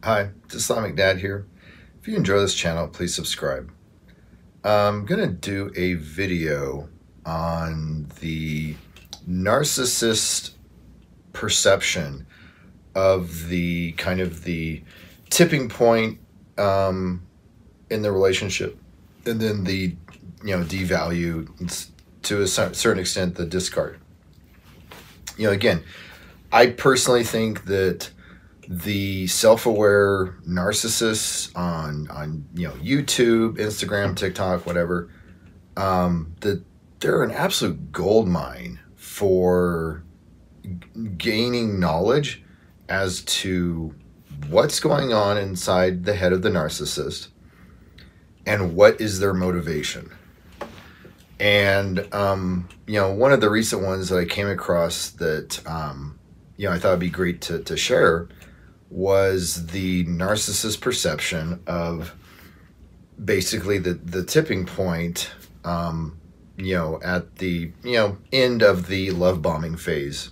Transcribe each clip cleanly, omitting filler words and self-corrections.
Hi, it's Islamic Dad here. If you enjoy this channel, please subscribe. I'm going to do a video on the narcissist perception of the kind of the tipping point in the relationship, and then the devalue, to a certain extent, the discard. Again, I personally think that the self-aware narcissists on YouTube, Instagram, TikTok, whatever, that they're an absolute gold mine for gaining knowledge as to what's going on inside the head of the narcissist and what is their motivation. And one of the recent ones that I came across that I thought would be great to share was the narcissist perception of basically the tipping point, at the end of the love bombing phase.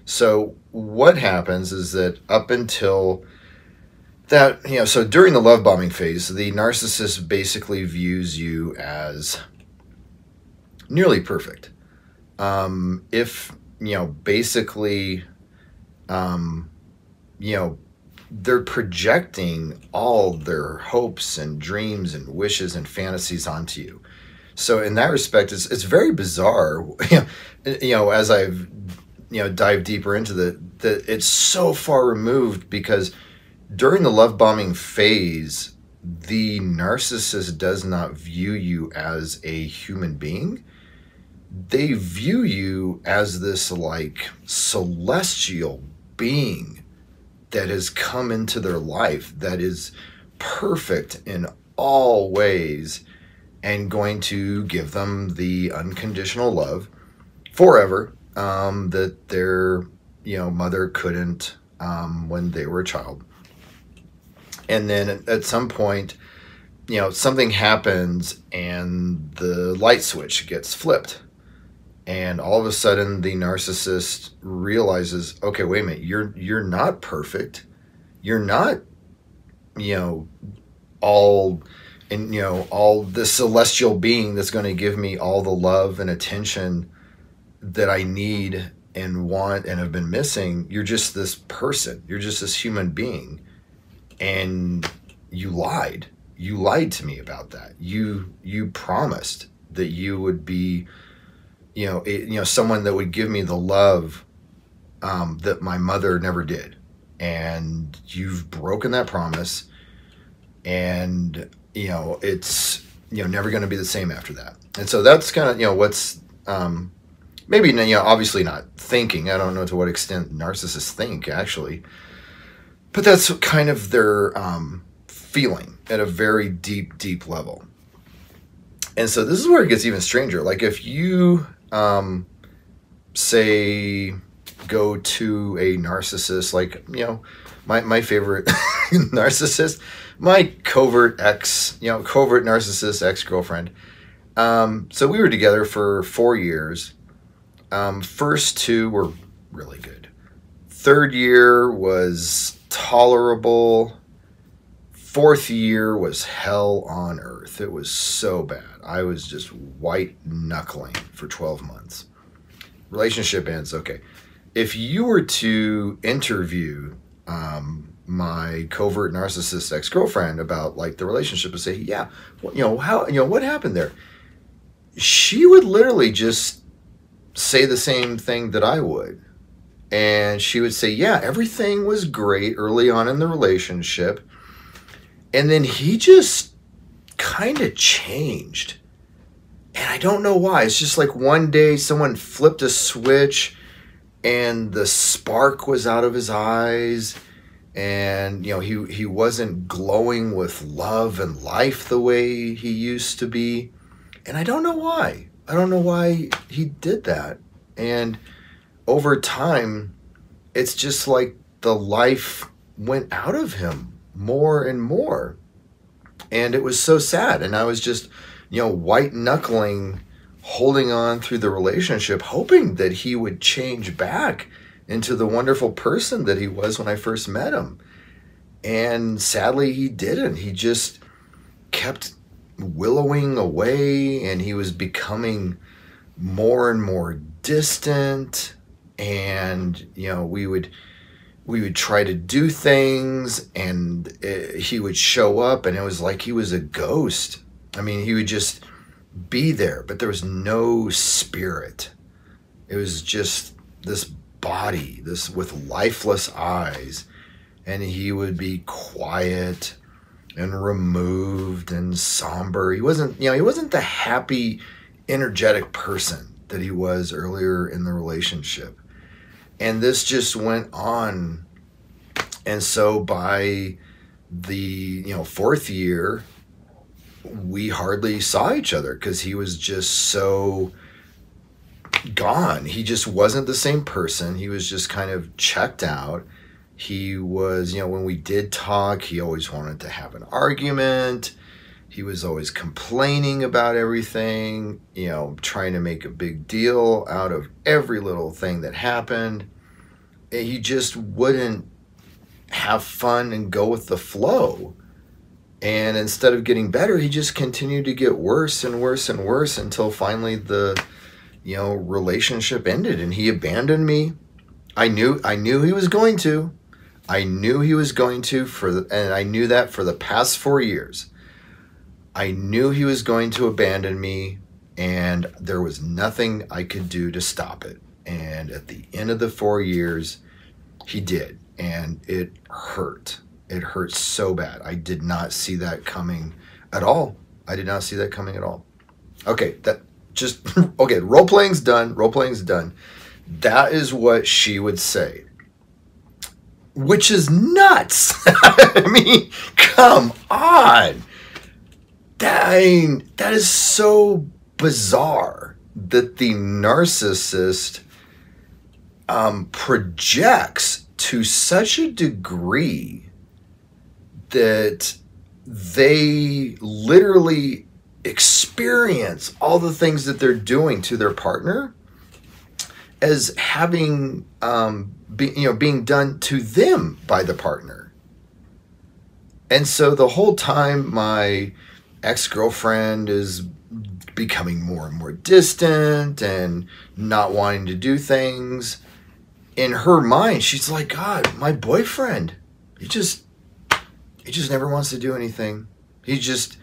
So what happens is that up until that, so during the love bombing phase, the narcissist basically views you as nearly perfect. If basically they're projecting all their hopes and dreams and wishes and fantasies onto you. So in that respect, it's very bizarre, as I've, dived deeper into that it's so far removed, because during the love bombing phase, the narcissist does not view you as a human being. They view you as this like celestial being that has come into their life, that is perfect in all ways and going to give them the unconditional love forever, that their mother couldn't when they were a child. And then at some point, something happens and the light switch gets flipped. And all of a sudden, the narcissist realizes, okay, wait a minute, you're not perfect. You're not, all the celestial being that's going to give me all the love and attention that I need and want and have been missing. You're just this person. You're just this human being. And you lied. You lied to me about that. You promised that you would be someone that would give me the love that my mother never did. And you've broken that promise, and it's never going to be the same after that. And so that's kind of what's maybe obviously not thinking. I don't know to what extent narcissists think, actually, but that's kind of their feeling at a very deep level. And so this is where it gets even stranger. Like if you say go to a narcissist, like my favorite narcissist, my covert narcissist ex-girlfriend. So we were together for 4 years. First 2 were really good. Third year was tolerable. Fourth year was hell on earth. It was so bad. I was just white knuckling for 12 months. Relationship ends. Okay. If you were to interview my covert narcissist ex-girlfriend about like the relationship and say, yeah, what happened there? She would literally just say the same thing that I would. And she would say, yeah, everything was great early on in the relationship. And then he just kind of changed. And I don't know why. It's just like one day someone flipped a switch and the spark was out of his eyes. And, he wasn't glowing with love and life the way he used to be. And I don't know why. I don't know why he did that. And over time, it's just like the life went out of him more and more. And it was so sad. And I was just, white knuckling, holding on through the relationship, hoping that he would change back into the wonderful person that he was when I first met him. And sadly, he didn't. He just kept willowing away, and he was becoming more and more distant. And, you know, we would try to do things, and he would show up, and it was like he was a ghost. I mean, he would just be there, but there was no spirit. It was just this body, this with lifeless eyes, and he would be quiet and removed and somber. He wasn't, you know, he wasn't the happy, energetic person that he was earlier in the relationship. And this just went on. And so by the, you know, 4th year, we hardly saw each other because he was just so gone. He just wasn't the same person. He was just kind of checked out. He was, you know, when we did talk, he always wanted to have an argument. He was always complaining about everything, you know, trying to make a big deal out of every little thing that happened. He just wouldn't have fun and go with the flow. And instead of getting better, he just continued to get worse and worse and worse until finally the, you know, relationship ended and he abandoned me. I knew he was going to. I knew he was going to and I knew that for the past 4 years. I knew he was going to abandon me, and there was nothing I could do to stop it. And at the end of the 4 years, he did. And it hurt. It hurt so bad. I did not see that coming at all. I did not see that coming at all. Okay, okay, role playing's done. Role playing's done. That is what she would say. Which is nuts. I mean, come on. That is so bizarre that the narcissist projects to such a degree that they literally experience all the things that they're doing to their partner as having being done to them by the partner. And so the whole time my ex-girlfriend is becoming more and more distant and not wanting to do things, in her mind she's like, God, my boyfriend, he just never wants to do anything. It's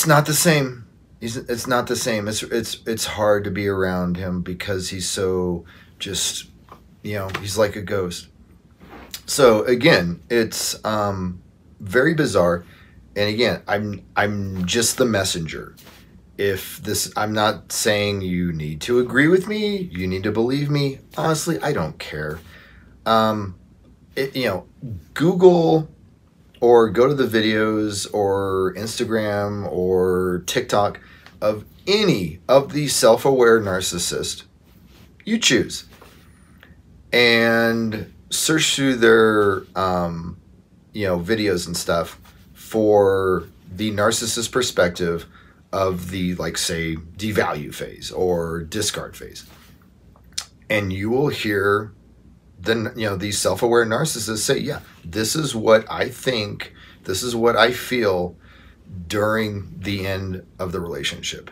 not the same. It's not the same. It's hard to be around him because he's so just, you know, he's like a ghost. So again, it's very bizarre. And again, I'm just the messenger. I'm not saying you need to agree with me, you need to believe me. Honestly, I don't care. Google or go to the videos or Instagram or TikTok of any of these self-aware narcissists. You choose. And search through their, videos and stuff for the narcissist perspective of the, like, say, devalue phase or discard phase. And you will hear these self-aware narcissists say, yeah, this is what I think, this is what I feel during the end of the relationship.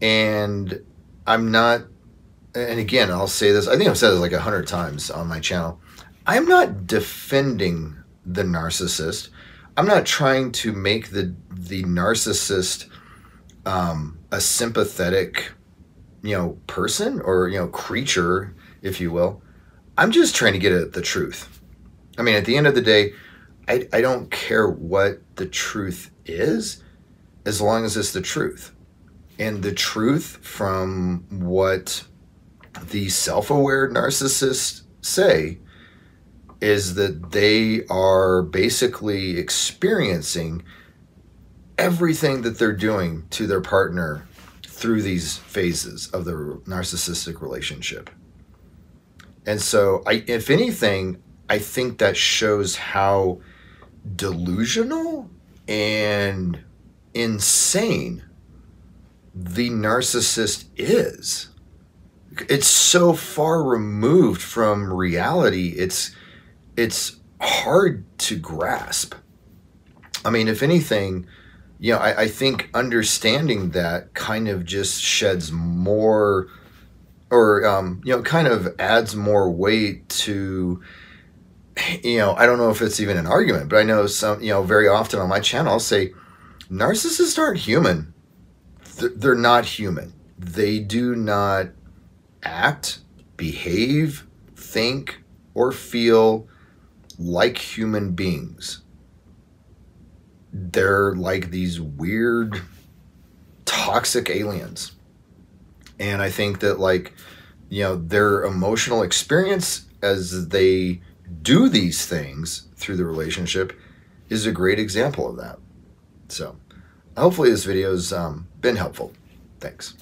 And again, I'll say this, I think I've said this like 100 times on my channel. I'm not defending the narcissist. I'm not trying to make the narcissist a sympathetic, person or, creature, if you will. I'm just trying to get at the truth. I mean, at the end of the day, I don't care what the truth is, as long as it's the truth. And the truth from what the self-aware narcissists say is that they are basically experiencing everything that they're doing to their partner through these phases of the narcissistic relationship. And so, if anything, I think that shows how delusional and insane the narcissist is. It's so far removed from reality. It's hard to grasp. I mean, if anything, you know, I think understanding that kind of just sheds more, or you know, kind of adds more weight to, you know, I don't know if it's even an argument, but I know some, you know, very often on my channel, I'll say narcissists aren't human. They're not human. They do not act, behave, think, or feel like human beings. They're like these weird, toxic aliens. And I think that, like, you know, their emotional experience as they do these things through the relationship is a great example of that. So hopefully this video has been helpful. Thanks.